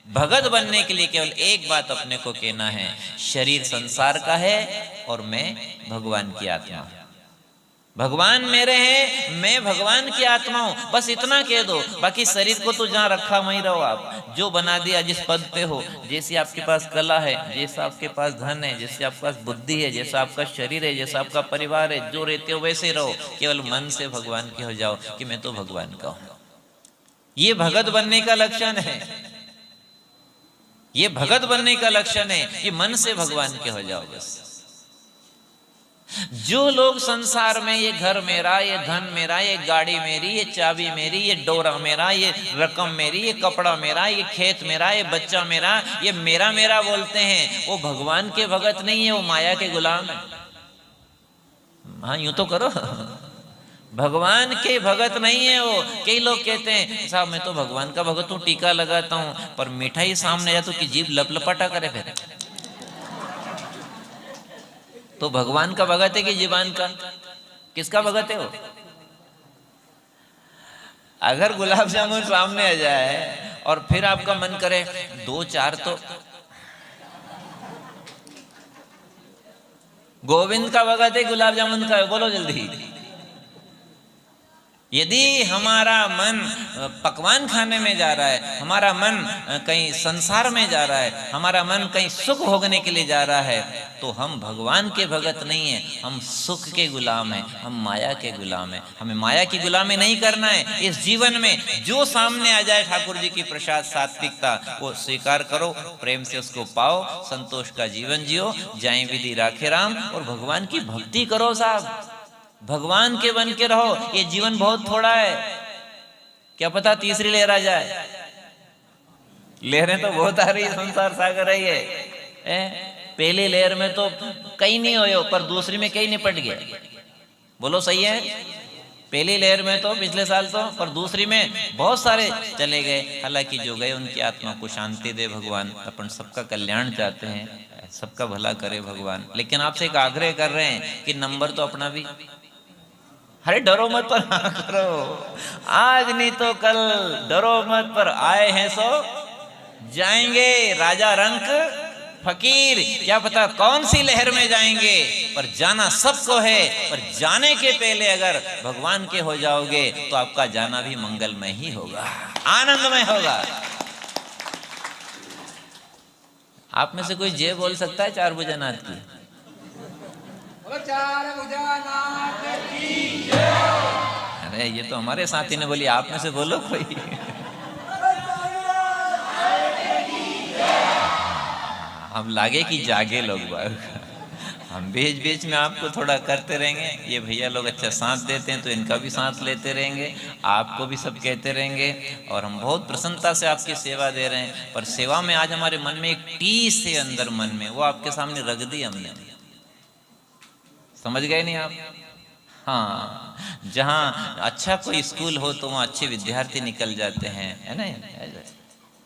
भगत बनने के लिए केवल एक बात अपने को कहना है, शरीर संसार का है और मैं भगवान की आत्मा हूं। भगवान मेरे हैं, मैं भगवान की आत्मा हूं, बस इतना कह दो। बाकी शरीर को तो जहां रखा वहीं रहो। आप जो बना दिया, जिस पद पे हो, जैसी आपके पास कला है, जैसा आपके पास धन है, जैसे आपके पास बुद्धि है, जैसा आपका शरीर है, जैसा आपका परिवार है, जो रहते हो वैसे रहो। केवल मन से भगवान के हो जाओ कि मैं तो भगवान का हूं। ये भगत बनने का लक्षण है। ये भगत बनने का लक्षण है कि मन से भगवान के हो जाओ बस। जो लोग संसार में ये घर मेरा, ये धन मेरा, ये गाड़ी मेरी, ये चाबी मेरी, ये डोरा मेरा, ये रकम मेरी, ये कपड़ा मेरा, ये खेत मेरा, ये बच्चा मेरा, ये मेरा मेरा बोलते हैं, वो भगवान के भगत नहीं है, वो माया के गुलाम है। हाँ, यूं तो करो। भगवान के भगत नहीं है वो। कई लोग कहते हैं साहब मैं तो भगवान का भगत हूँ, टीका लगाता हूँ, पर मिठाई सामने जाए तो कि जीभ लपलपाटा करे फिर। तो भगवान का भगत है कि जीवान का? किसका भगत है वो? अगर गुलाब जामुन सामने आ जाए और फिर आपका मन करे दो चार, तो गोविंद का भगत है गुलाब जामुन का है? बोलो जल्दी। यदि हमारा मन पकवान खाने में जा रहा है, हमारा मन कहीं संसार में जा रहा है, हमारा मन कहीं सुख भोगने के लिए जा रहा है, तो हम भगवान के भगत नहीं है, हम सुख के गुलाम हैं, हम माया के गुलाम हैं। हमें माया की गुलामी नहीं करना है। इस जीवन में जो सामने आ जाए ठाकुर जी की प्रसाद सात्विकता, वो स्वीकार करो, प्रेम से उसको पाओ, संतोष का जीवन जियो, जाए विधि राखे राम, और भगवान की भक्ति करो साहब। भगवान के बन के रहो। ये जीवन बहुत थोड़ा है, क्या पता तीसरी लहर आ जाए। लहरें तो बहुत आ रही है, संसार सागर रही है। पहली लहर में तो कहीं नहीं होयो, पर दूसरी में कहीं निपट गया। बोलो सही है? पहली लहर में तो पिछले साल तो, पर दूसरी में बहुत सारे चले गए। हालांकि जो गए उनकी आत्मा को शांति दे भगवान। अपन सबका कल्याण चाहते हैं, सबका भला करे भगवान। लेकिन आपसे एक आग्रह कर रहे हैं कि नंबर तो अपना भी, अरे डरो मत पर हाँ करो, आज नहीं तो कल, डरो मत पर आए हैं सो जाएंगे। राजा रंक फकीर, क्या पता कौन सी लहर में जाएंगे, पर जाना सबको है। पर जाने के पहले अगर भगवान के हो जाओगे तो आपका जाना भी मंगलमय ही होगा, आनंदमय होगा। आप में से कोई जय बोल सकता है चार भुजानाथ की? अरे ये तो हमारे साथी ने बोली, आप में से बोलो कोई। हम लागे कि जागे लोग बाग। हम बीच बीच में आपको थोड़ा करते रहेंगे। ये भैया लोग अच्छा साथ देते हैं तो इनका भी साथ लेते रहेंगे, आपको भी सब कहते रहेंगे, और हम बहुत प्रसन्नता से आपकी सेवा दे रहे हैं। पर सेवा में आज हमारे मन में एक टीस है अंदर मन में, वो आपके सामने रख दी हमने। समझ गए नहीं आप? हाँ, जहाँ अच्छा कोई स्कूल हो तो वहाँ अच्छे विद्यार्थी निकल जाते हैं, है ना?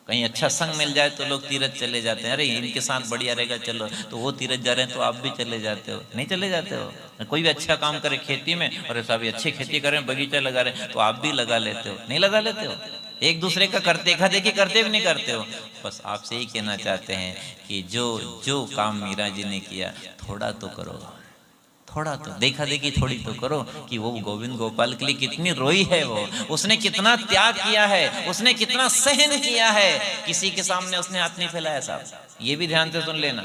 कहीं अच्छा संग मिल जाए तो लोग तीरथ चले जाते हैं। अरे इनके साथ बढ़िया रहेगा, चलो, तो वो तीरथ जा रहे हैं तो आप भी चले जाते हो, नहीं चले जाते हो? कोई भी अच्छा काम करे खेती में, और साहब अच्छी खेती करें, बगीचा लगा रहे हैं, तो आप भी लगा लेते हो, नहीं लगा लेते हो? एक दूसरे का करते, देखा देखी करते भी नहीं करते हो। बस आपसे ही कहना चाहते हैं कि जो जो काम मीरा जी ने किया, थोड़ा तो करो, थोड़ा तो देखा देखी थोड़ी तो करो कि वो गोविंद गोपाल के लिए कितनी रोई है, वो उसने कितना त्याग किया है, उसने कितना सहन किया है, किसी के सामने उसने हाथ नहीं फैलाया। साहब ये भी ध्यान से सुन लेना।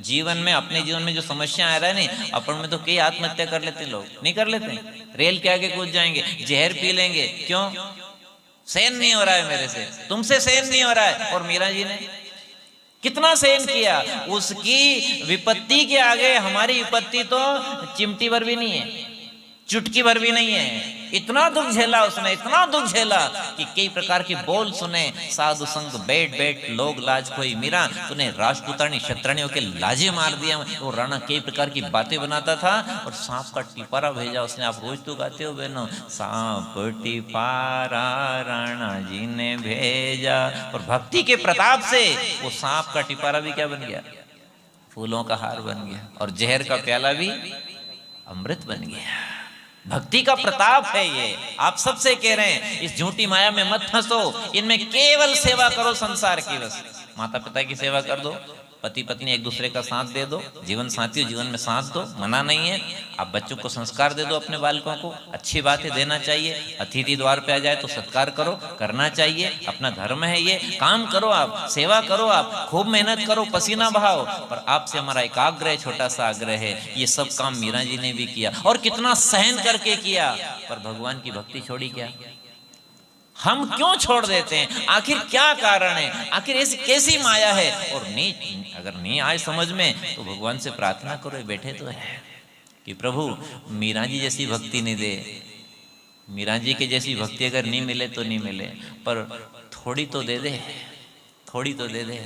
जीवन में, अपने जीवन में जो समस्या आ रहा है नहीं, अपन में तो कई आत्महत्या कर लेते लोग, नहीं कर लेते? रेल के आगे कूद जाएंगे, जहर पी लेंगे, क्यों? सहन नहीं हो रहा है मेरे से, तुमसे सहन नहीं हो रहा है। और मीरा जी ने कितना सहन किया, उसकी विपत्ति के आगे हमारी विपत्ति तो चिमटी भर भी नहीं है, चुटकी भर भी नहीं है। इतना दुख झेला उसने, इतना दुख झेला कि कई प्रकार के बोल सुने, साधु संग बैठ बैठ लोग लाज कोई मीरा, तूने राजपुतानी क्षत्रियों के लाजे मार दिया। वो राणा कई प्रकार की बातें बनाता था, और सांप का टिपारा भेजा उसने। आप रोज तो गाते हो बहनों, सांप टिपारा राणा जी ने भेजा। और भक्ति के प्रताप से वो सांप का टिपारा भी क्या बन गया? फूलों का हार बन गया, और जहर का प्याला भी अमृत बन गया। भक्ति का प्रताप है ये। आप सबसे कह रहे हैं इस झूठी माया में मत फंसो, इनमें केवल सेवा करो संसार की। बस माता पिता की सेवा कर दो, पति पत्नी एक दूसरे का साथ दे दो, जीवन साथियों जीवन में साथ दो, मना नहीं है। आप बच्चों को संस्कार दे दो, अपने बालकों को अच्छी बातें देना चाहिए। अतिथि द्वार पे आ जाए तो सत्कार करो, करना चाहिए, अपना धर्म है ये। काम करो, आप सेवा करो, आप खूब मेहनत करो, पसीना बहाओ। पर आपसे हमारा एक आग्रह, छोटा सा आग्रह है, ये सब काम मीरा जी ने भी किया और कितना सहन करके किया, पर भगवान की भक्ति छोड़ी क्या? हम क्यों छोड़ देते हैं? आखिर क्या कारण है? आखिर ऐसी कैसी माया है? और अगर नहीं आए समझ में तो भगवान से प्रार्थना करो, बैठे तो है कि प्रभु मीरा जी जैसी भक्ति नहीं दे, मीरा जी के जैसी भक्ति अगर नहीं मिले तो नहीं मिले, पर थोड़ी तो दे दे, थोड़ी तो दे दे।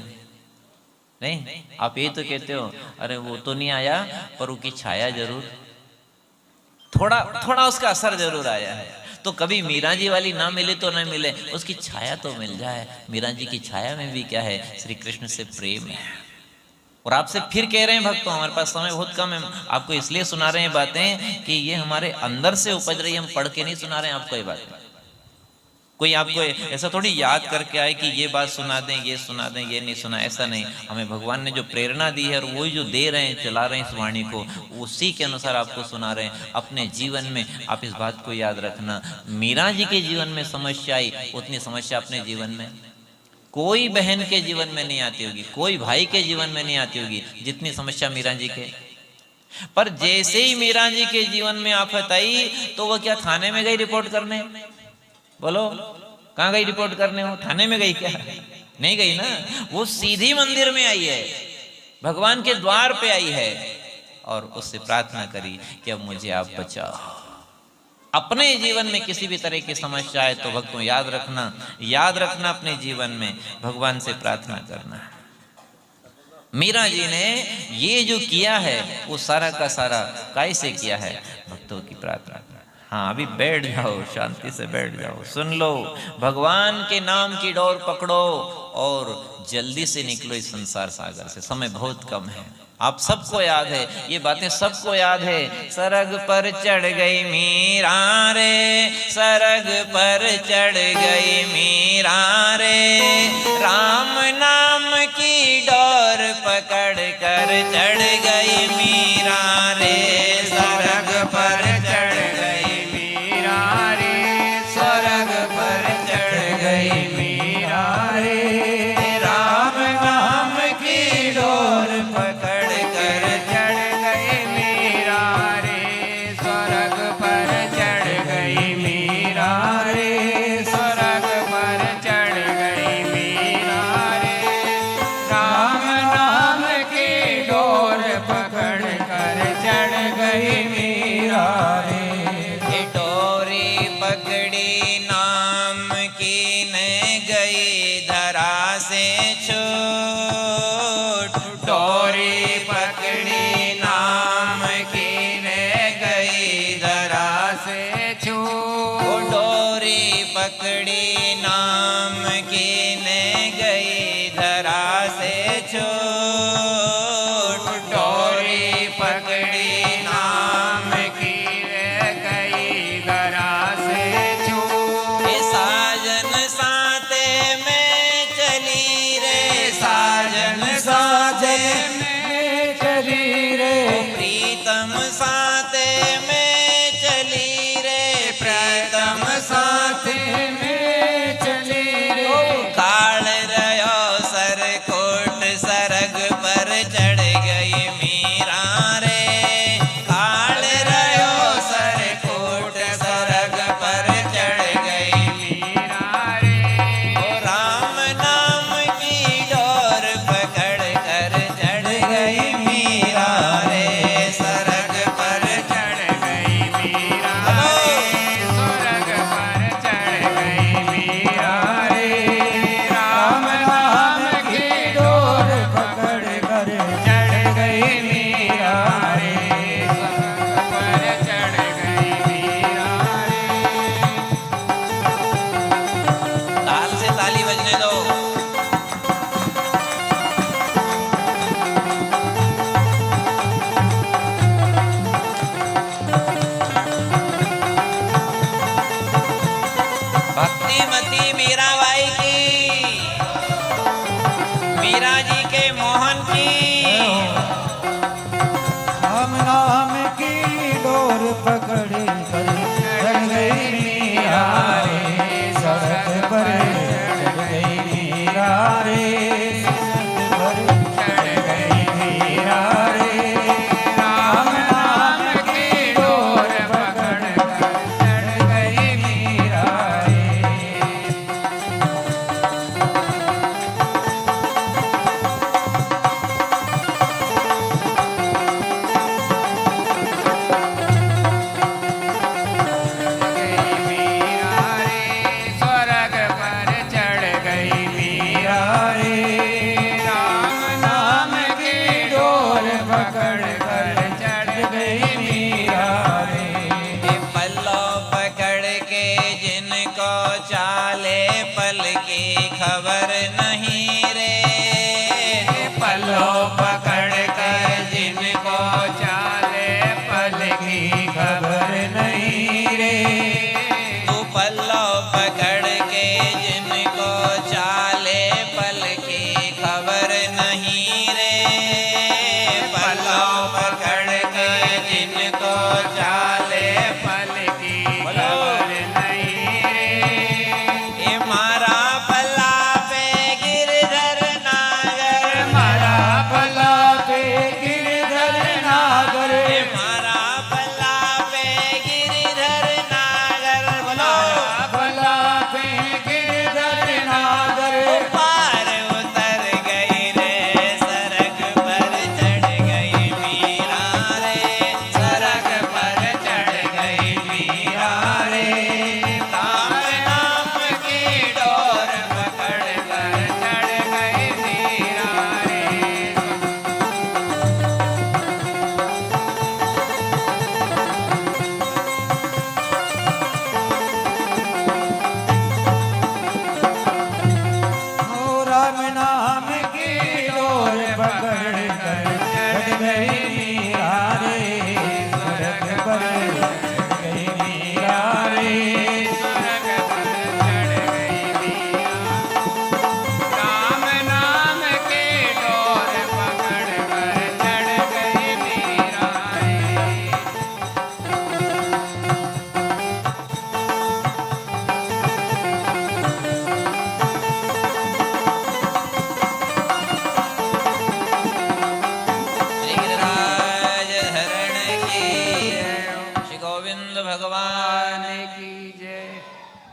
नहीं, आप ये तो कहते हो अरे वो तो नहीं आया पर उसकी छाया जरूर, थोड़ा थोड़ा उसका असर जरूर आया है। तो कभी मीरा जी वाली ना मिले तो ना मिले, उसकी छाया तो मिल जाए। मीरा जी की छाया में भी क्या है? श्री कृष्ण से प्रेम है। और आपसे फिर कह रहे हैं भक्तों, हमारे पास समय बहुत कम है, आपको इसलिए सुना रहे हैं बातें कि ये हमारे अंदर से उपज रही, हम पढ़ के नहीं सुना रहे हैं आपको ये बातें। कोई आपको ऐसा थोड़ी याद करके आए कि ये बात सुना दें, ये सुना दें, ये नहीं सुना, ऐसा नहीं। हमें भगवान ने जो प्रेरणा दी है और वही जो दे रहे हैं, चला रहे हैं इस वाणी को, उसी के अनुसार आपको सुना रहे हैं। अपने जीवन में आप इस बात को याद रखना, मीरा जी के जीवन में समस्या आई, उतनी समस्या अपने जीवन में कोई बहन के जीवन में नहीं आती होगी, कोई भाई के जीवन में नहीं आती होगी जितनी समस्या मीरा जी के। पर जैसे ही मीरा जी के जीवन में आफत आई तो वह क्या थाने में गई रिपोर्ट करने? बोलो कहां गई रिपोर्ट करने? हो थाने में गई क्या? नहीं गई ना, वो सीधी मंदिर में आई है, भगवान के द्वार पे आई है और उससे प्रार्थना करी कि अब मुझे आप बचाओ। अपने जीवन में किसी भी तरह की समस्या है तो भक्तों याद रखना अपने जीवन में भगवान से प्रार्थना करना। मीरा जी ने ये जो किया है वो सारा का सारा कैसे किया है? भक्तों की प्रार्थना। हाँ, अभी बैठ जाओ, शांति से बैठ जाओ, सुन लो, भगवान के नाम की डोर पकड़ो और जल्दी से निकलो इस संसार सागर से। समय बहुत कम है, आप सबको याद है, ये बातें सबको याद है। सरग पर चढ़ गई मीरा रे, सरग पर चढ़ गई मीरा रे, राम नाम की डोर पकड़ कर चढ़ गई मीरा रे, सरग पर चढ़ गई मीरा रे, सरग पर चढ़ गई मीरा रे, राम नाम की डोर पकड़ कर चढ़ गई मीरा रे, स्वर्ग पर चढ़ गई मीरा रे, स्वर्ग पर चढ़ गई मीरा रे, राम नाम की डोर पकड़ कर चढ़ गई मीरा रे। डोरी पकड़ी नाम की न गई धरा से छूट, डोरी पकड़ी नाम की न गई धरा से छूट, डोरी पकड़ी नाम की न गई धरा से छूट, डोरी पकड़ी नाम की न गई धरा से छूट। साजन साथे में चली रे, साजन साथे में चली रे, प्रीतम साथे में चली रे, प्रीतम साथे में चली रे, काल रयो सरकोट सरग मीरा जी के मोहन की। राम नाम की डोर पकड़ कर चढ़ गई मीरा रे, सड़क पर चढ़ गई मीरा रे, सड़क पर चढ़ गई मीरा रे। राम नाम की डोर पकड़ कर चढ़ गई मीरा रे। खबर नहीं रे, पल्लो पकड़ कर जिनको चाले पल की खबर नहीं रे। तू पल्लो पकड़ के जिनको चाले पल की खबर नहीं रे, पल्लो पकड़ के जिनको चाले पल की खबर नहीं रे। ये मारा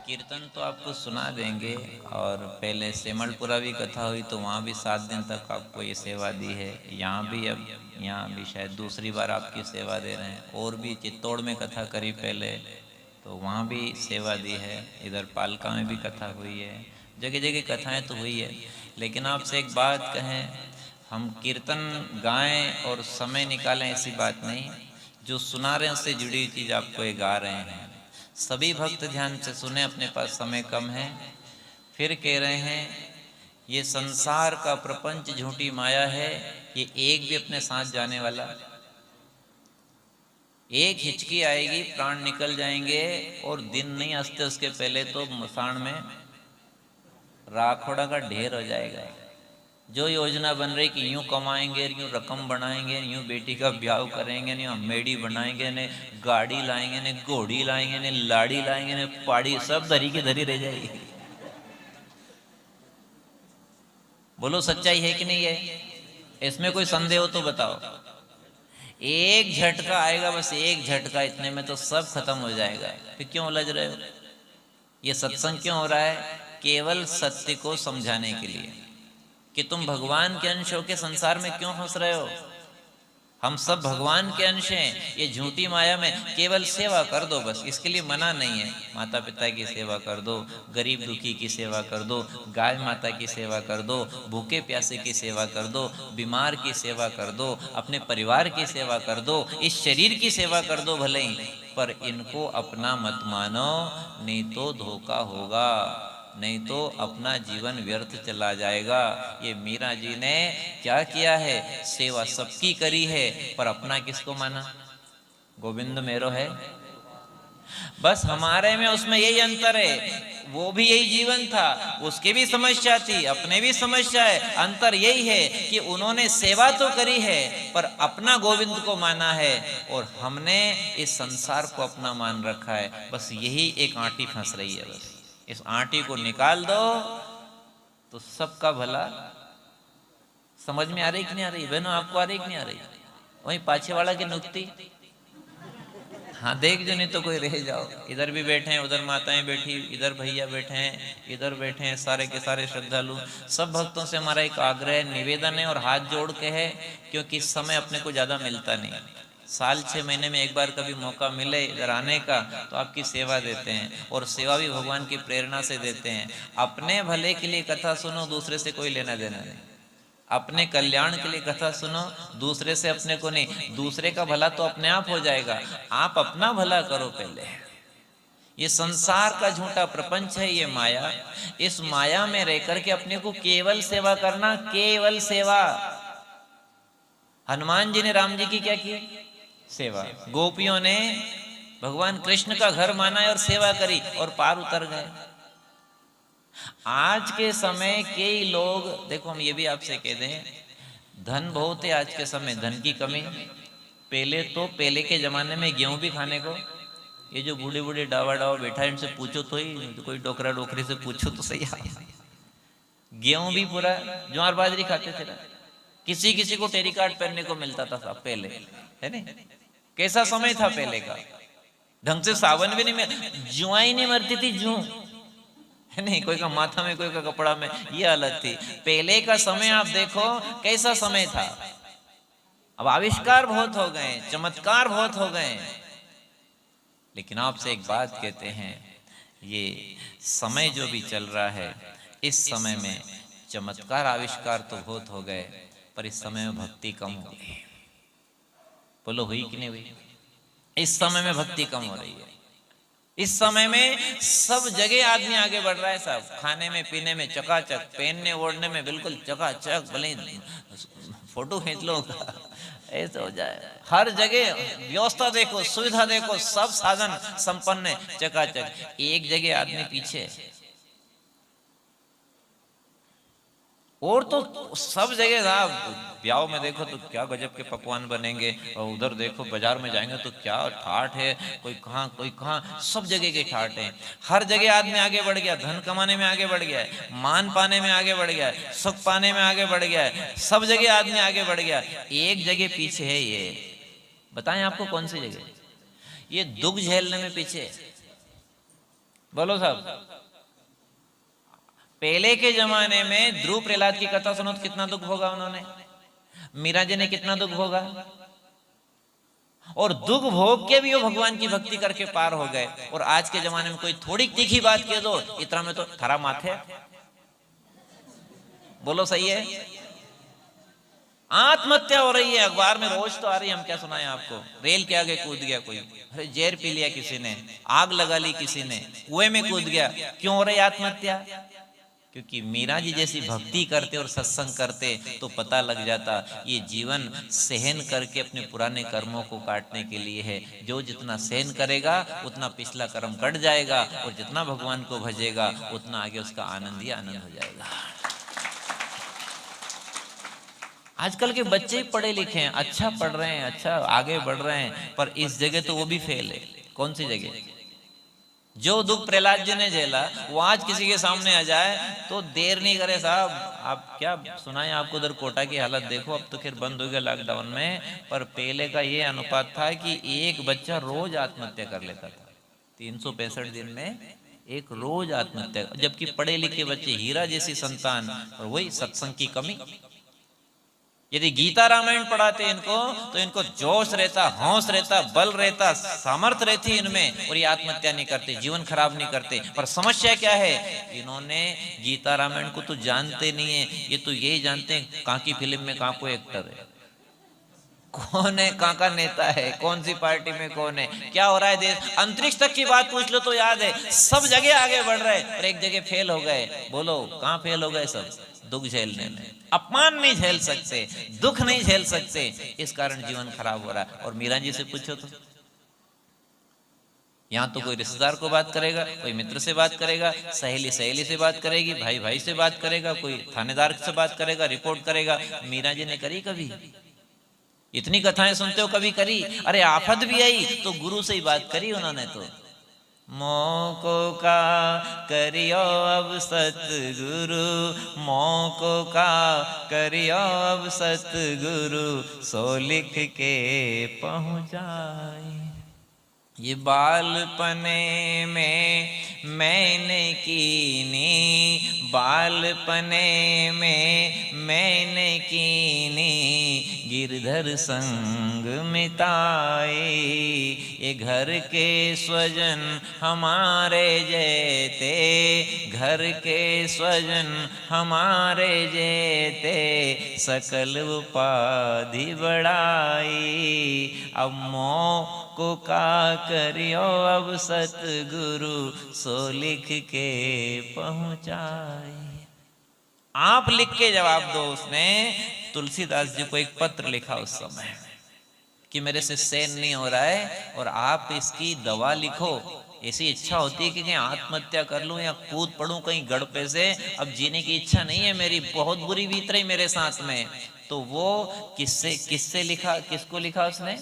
कीर्तन तो आपको सुना देंगे। और पहले सेमलपुरा भी कथा हुई तो वहाँ भी 7 दिन तक आपको ये सेवा दी है। यहाँ भी अब यहाँ भी शायद दूसरी बार आपकी सेवा दे रहे हैं। और भी चित्तौड़ में कथा करी पहले तो वहाँ भी सेवा दी है। इधर पालका में भी कथा हुई है, जगह जगह कथाएं तो हुई है। लेकिन आपसे एक बात कहें, हम कीर्तन गाएं और समय निकालें ऐसी बात नहीं। जो सुना रहे हैं उससे जुड़ी हुई चीज़ आपको ये गा रहे हैं। सभी भक्त ध्यान से सुने, अपने पास समय कम है। फिर कह रहे हैं ये संसार का प्रपंच झूठी माया है, ये एक भी अपने साथ जाने वाला। एक हिचकी आएगी, प्राण निकल जाएंगे और दिन नहीं हंसते उसके पहले तो मसान में राखोड़ा का ढेर हो जाएगा। जो योजना बन रही कि यूं कमाएंगे, यूं रकम बनाएंगे, यूं बेटी का ब्याह करेंगे, यूं मेडी बनाएंगे, ने गाड़ी लाएंगे, ने घोड़ी लाएंगे, ने लाड़ी लाएंगे, ने पाड़ी, सब धरी की धरी रह जाएगी। बोलो सच्चाई है कि नहीं है? इसमें कोई संदेह हो तो बताओ। एक झटका आएगा, बस एक झटका, इतने में तो सब खत्म हो जाएगा। फिर क्यों उलझ रहे हो? ये सत्संग क्यों हो रहा है? केवल सत्य को समझाने के लिए कि तुम भगवान के अंश हो के संसार में क्यों फंस रहे हो। हम सब भगवान के अंश हैं। ये झूठी माया में केवल सेवा कर दो बस, इसके लिए मना नहीं है। माता पिता की सेवा कर दो, गरीब दुखी की सेवा कर दो, गाय माता की सेवा कर दो, भूखे प्यासे की सेवा कर दो, बीमार की सेवा कर दो, अपने परिवार की सेवा कर दो, इस शरीर की सेवा कर दो भले ही, पर इनको अपना मत मानो, नहीं तो धोखा होगा, नहीं तो अपना जीवन व्यर्थ चला जाएगा। ये मीरा जी ने क्या किया है? सेवा सबकी करी है, पर अपना किसको माना? गोविंद मेरो है। बस हमारे में उसमें यही अंतर है, वो भी यही जीवन था, उसकी भी समस्या थी, अपने भी समस्या है। अंतर यही है कि उन्होंने सेवा तो करी है पर अपना गोविंद को माना है, और हमने इस संसार को अपना मान रखा है। बस यही एक आंटी फंस रही है। बस इस आंटी को निकाल दो तो सबका भला। समझ में आ रही कि नहीं आ रही बहनों? आपको आ रही कि नहीं आ रही? वही पाछे वाला की नुक्ति, हाँ देख जो, नहीं तो कोई रह जाओ। इधर भी बैठे हैं, उधर माताएं बैठी, इधर भैया बैठे हैं, इधर बैठे हैं, सारे के सारे श्रद्धालु। सब भक्तों से हमारा एक आग्रह निवेदन है और हाथ जोड़ के है, क्योंकि इस समय अपने को ज्यादा मिलता नहीं। साल 6 महीने में एक बार कभी मौका मिले इधर आने का तो आपकी सेवा देते हैं, और सेवा भी भगवान की प्रेरणा से देते हैं। अपने भले के लिए कथा सुनो, दूसरे से कोई लेना देना नहीं। अपने कल्याण के लिए कथा सुनो, दूसरे से अपने को नहीं। दूसरे का भला तो अपने आप हो जाएगा, आप अपना भला करो पहले। ये संसार का झूठा प्रपंच है, ये माया। इस माया में रह करके अपने को केवल सेवा करना, केवल सेवा। हनुमान जी ने राम जी की क्या की? सेवा। गोपियों ने भगवान कृष्ण का घर माना और सेवा करी और पार उतर गए। आज के समय कई लोग, देखो हम ये भी आपसे कह दें, धन बहुत है आज के समय, धन की कमी। पहले के जमाने में गेहूं भी खाने को, ये जो बूढ़े बूढ़े डावा डावा बैठा है इनसे पूछो तो ही, तो कोई डोकरा डोकरी से पूछो तो सही। गेहूं भी पूरा ज्वार बाजरी खाते थे ना। किसी किसी को टेरिकाट पहनने को मिलता था साहब पहले, है नहीं? कैसा समय था पहले का। ढंग से सावन भी नहीं मिल, जुआई नहीं मरती थी, जू है नहीं, कोई का माथा में, कोई का कपड़ा में, ये हालत थी पहले का समय। आप देखो कैसा समय था। अब आविष्कार बहुत हो गए, चमत्कार बहुत हो गए, लेकिन आपसे एक बात कहते हैं, ये समय जो भी चल रहा है, इस समय में चमत्कार आविष्कार तो बहुत हो गए, पर इस समय में भक्ति कम हो गई। बोलो हुई कि नहीं हुई? इस समय में भक्ति कम हो रही है। इस समय में सब जगह आदमी आगे बढ़ रहा है साहब, खाने में पीने में चकाचक, पहनने ओढ़ने में बिल्कुल चकाचक, भले फोटो खींच लो ऐसे हो जाए। हर जगह व्यवस्था देखो, सुविधा देखो, सब साधन संपन्न चकाचक। एक जगह आदमी पीछे, और तो सब जगह साहब। ब्याह में देखो तो क्या गजब के पकवान बनेंगे, और उधर देखो बाजार में जाएंगे तो क्या ठाठ है, कोई कहाँ कोई कहाँ, सब जगह के ठाठ है। हर जगह आदमी आगे बढ़ गया, धन कमाने में आगे बढ़ गया है, मान पाने में आगे बढ़ गया है, सुख पाने में आगे बढ़ गया है, सब जगह आदमी आगे बढ़ गया। एक जगह पीछे है, ये बताएं आपको कौन सी जगह? ये दुख झेलने में पीछे। बोलो साहब, पहले के जमाने में ध्रुव प्रहलाद की कथा सुनो तो कितना दुख भोगा उन्होंने, मीरा जी ने कितना दुख भोगा, और दुख भोग के भी वो भगवान की भक्ति करके पार हो गए। और आज के जमाने में कोई थोड़ी तीखी बात कह दो, इतना में तो थारा माथे। बोलो सही है? आत्महत्या हो रही है, अखबार में रोज तो आ रही है। हम क्या सुनाएं आपको? रेल के आगे कूद गया कोई, अरे जहर पी लिया किसी ने, आग लगा ली किसी ने, कुएं में कूद गया। क्यों हो रही आत्महत्या? क्योंकि मीरा जी जैसी भक्ति करते और सत्संग करते तो पता लग जाता ये जीवन सहन करके अपने पुराने कर्मों को काटने के लिए है। जो जितना सहन करेगा उतना पिछला कर्म कट जाएगा, और जितना भगवान को भजेगा उतना आगे उसका आनंद ही आनंद हो जाएगा। आजकल के बच्चे पढ़े लिखे हैं, अच्छा पढ़ रहे हैं, अच्छा आगे बढ़ रहे हैं, पर इस जगह तो वो भी फेल है। कौन सी जगह? जो दुख प्रहलाद जी ने झेला वो आज किसी के सामने आ जाए तो देर नहीं करे साहब। आप क्या सुनाएं आपको, उधर कोटा की हालत देखो, अब तो खैर बंद हो गया लॉकडाउन में, पर पहले का ये अनुपात था कि एक बच्चा रोज आत्महत्या कर लेता था। 365 दिन में एक रोज आत्महत्या, जबकि पढ़े लिखे बच्चे, हीरा जैसी संतान, और वही सत्संग की कमी। यदि गीता रामायण पढ़ाते इनको तो इनको जोश रहता, हौस रहता, बल रहता, सामर्थ्य रहती इनमें, और ये आत्महत्या नहीं करते, जीवन खराब नहीं करते। पर समस्या क्या है? इन्होंने गीता रामायण को तो जानते नहीं है, ये तो यही जानते हैं कहाँ की फिल्म में कहाँ को एक्टर है, कौन है, कहाँ का नेता है, कौन सी पार्टी में कौन है, क्या हो रहा है देश। अंतरिक्ष तक की बात पूछ लो तो याद है, सब जगह आगे बढ़ रहे और एक जगह फेल हो गए। बोलो कहाँ फेल हो गए? सब दुख झेलने में। अपमान नहीं झेल सकते, दुख नहीं झेल सकते, इस कारण जीवन खराब हो रहा है। और मीरा जी से पूछो तो यहाँ तो कोई रिश्तेदार को बात करेगा, कोई मित्र से बात करेगा, सहेली सहेली से बात करेगी, भाई भाई से बात करेगा, कोई थानेदार से बात करेगा, रिपोर्ट करेगा। मीरा जी ने करी कभी? इतनी कथाएं सुनते हो, कभी करी? अरे आफत भी आई तो गुरु से ही बात करी उन्होंने तो। मोको का करियो अब सतगुरु, मोको का करियो अब सतगुरु, सो लिख के पहुँचाए। ये बालपने में मैंने कीनी, बालपने में मैंने कीनी, गिरधर संग मिताए। ये घर के स्वजन हमारे जेते, घर के स्वजन हमारे जेते, सकल उपाधि बढ़ाई। अब मोको का करियो अब सतगुरु, सो लिख के पहुँचाए। आप लिख के जवाब दो। उसने तुलसीदास जी को एक पत्र लिखा उस समय कि मेरे से सहन नहीं हो रहा है और आप इसकी दवा लिखो। ऐसी इच्छा होती है कि कहीं आत्महत्या कर लूं या कूद पड़ूं कहीं गड़पे से, अब जीने की इच्छा नहीं है मेरी, बहुत बुरी बीत रही मेरे साथ में। तो वो किससे लिखा, किसको लिखा उसने?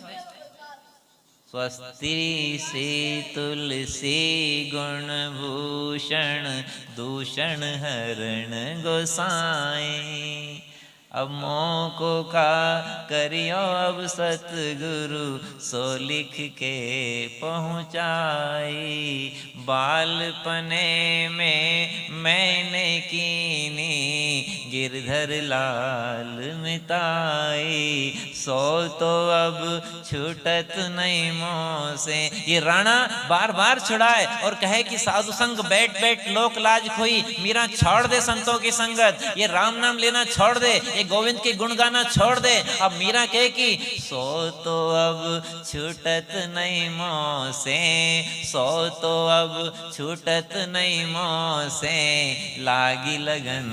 स्वस्ति से तुलसी गुण भूषण, दूषण हरण गोसाई। अब मोको का करियो अब सतगुरु, सो लिख के पहुँचाई। बालपने में मैंने कीनी, गिरधर लाल मिताई। सो तो अब छूटत नहीं मोह से। ये राणा बार बार छुड़ाए और कहे कि साधु संग बैठ बैठ लोक लाज खोई। मीरा छोड़ दे संतों की संगत, ये राम नाम लेना छोड़ दे, ये गोविंद के गुण गाना छोड़ दे। अब मीरा कहे कि सो तो अब छूटत नहीं मोह से, सो तो अब छूटत नहीं मोह से, लागी लगन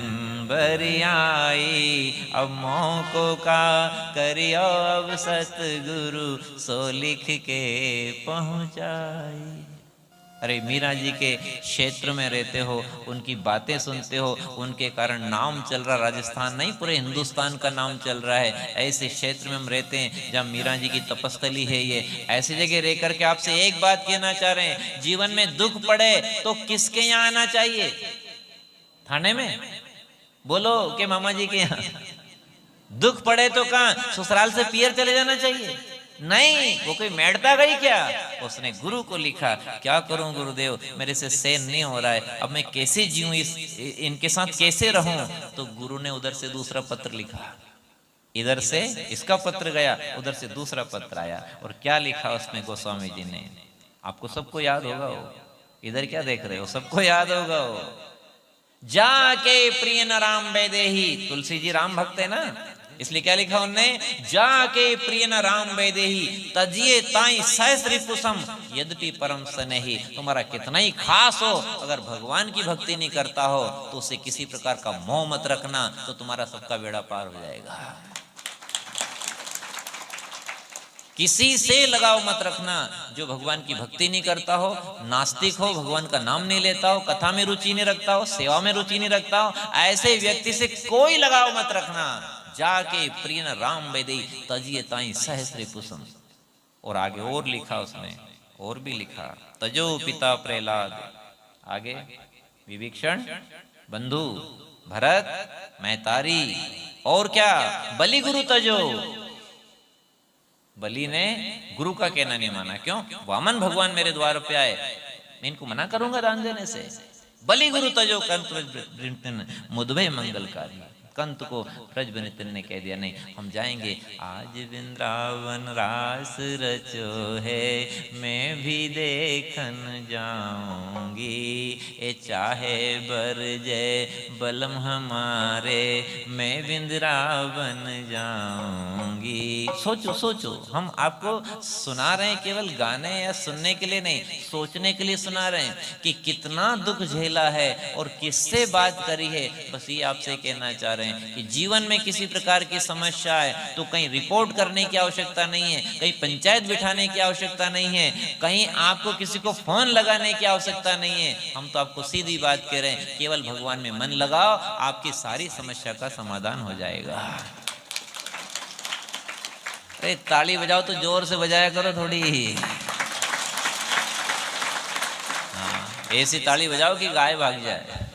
बरियाई। अब मोको का करियो अब सतगुरु, सो लिख के पहुँचाई। अरे मीरा जी के क्षेत्र में रहते हो, उनकी बातें सुनते हो, उनके कारण नाम चल रहा, राजस्थान नहीं पूरे हिंदुस्तान का नाम चल रहा है। ऐसे क्षेत्र में हम रहते हैं जहाँ मीरा जी की तपस्थली है। ये ऐसी जगह रह करके आपसे एक बात कहना चाह रहे हैं, जीवन में दुख पड़े तो किसके यहाँ आना चाहिए? थाने में? बोलो के मामा जी के यहाँ। दुख पड़े तो कहाँ? ससुराल से पियर चले जाना चाहिए? नहीं, वो कोई मेड़ता गई क्या? उसने गुरु को लिखा, क्या करूं गुरुदेव, मेरे से सहन नहीं हो रहा है, अब मैं कैसे जीऊं, इनके साथ कैसे रहूं? तो गुरु ने उधर से दूसरा पत्र लिखा। इधर से इसका पत्र गया, उधर से दूसरा पत्र आया। और क्या लिखा उसमें गोस्वामी जी ने? आपको सबको याद होगा वो। इधर क्या देख रहे हो, सबको याद होगा वो। जाके प्रिय न राम वैदेही। तुलसी जी राम भक्त है ना, इसलिए क्या लिखा उनने? जाके प्रिय न राम वैदेही, तजिए ताई सहस रिपुसम, यद्यपि परम स्नेही। तुम्हारा कितना ही खास हो, अगर भगवान की भक्ति नहीं करता हो तो उसे किसी प्रकार का मोह मत रखना, तो तुम्हारा सबका बेड़ा पार हो जाएगा। किसी से लगाव मत रखना। जो भगवान की भक्ति नहीं करता हो, नास्तिक हो, भगवान का नाम नहीं लेता हो, कथा में रुचि नहीं रखता हो, सेवा में रुचि नहीं रखता हो, ऐसे व्यक्ति से कोई लगाव मत रखना। जाके प्रिय न राम वैदेही, तजिए ताई सहस रिपुसम। और आगे और लिखा उसने, और भी लिखा, तजो पिता प्रहलाद, आगे विभीषण, बंधु भरत, मैतारी, और क्या? बलि गुरु तजो। बलि ने गुरु का कहना नहीं माना। क्यों? वामन भगवान मेरे द्वार पे आए, मैं इनको मना करूंगा दान देने से? बलि गुरु तजो कंत मुदभय मंगलकारी। कंत को ब्रजबनित्र ने कह दिया, नहीं हम जाएंगे, आज वृंदावन रास रचो है, मैं भी देखन जाऊंगी। ए चाहे बर जय बलम हमारे, मैं वृंदावन जाऊंगी। सोचो सोचो, हम आपको सुना रहे हैं केवल गाने या सुनने के लिए नहीं, सोचने के लिए सुना रहे हैं कि कितना दुख झेला है और किससे बात करी है। बस ये आपसे कहना चाह रहे रहे हैं कि जीवन में किसी प्रकार की समस्या है तो कहीं रिपोर्ट करने की आवश्यकता नहीं है, कहीं पंचायत बिठाने की आवश्यकता नहीं है, कहीं आपको किसी को फोन लगाने की आवश्यकता नहीं है। हम तो आपको सीधी बात कह रहे हैं, केवल भगवान में मन लगाओ, आपकी सारी समस्या का समाधान हो जाएगा। अरे ताली बजाओ तो जोर से बजाया करो थोड़ी। हाँ, ऐसी ताली बजाओ कि गाय भाग जाए।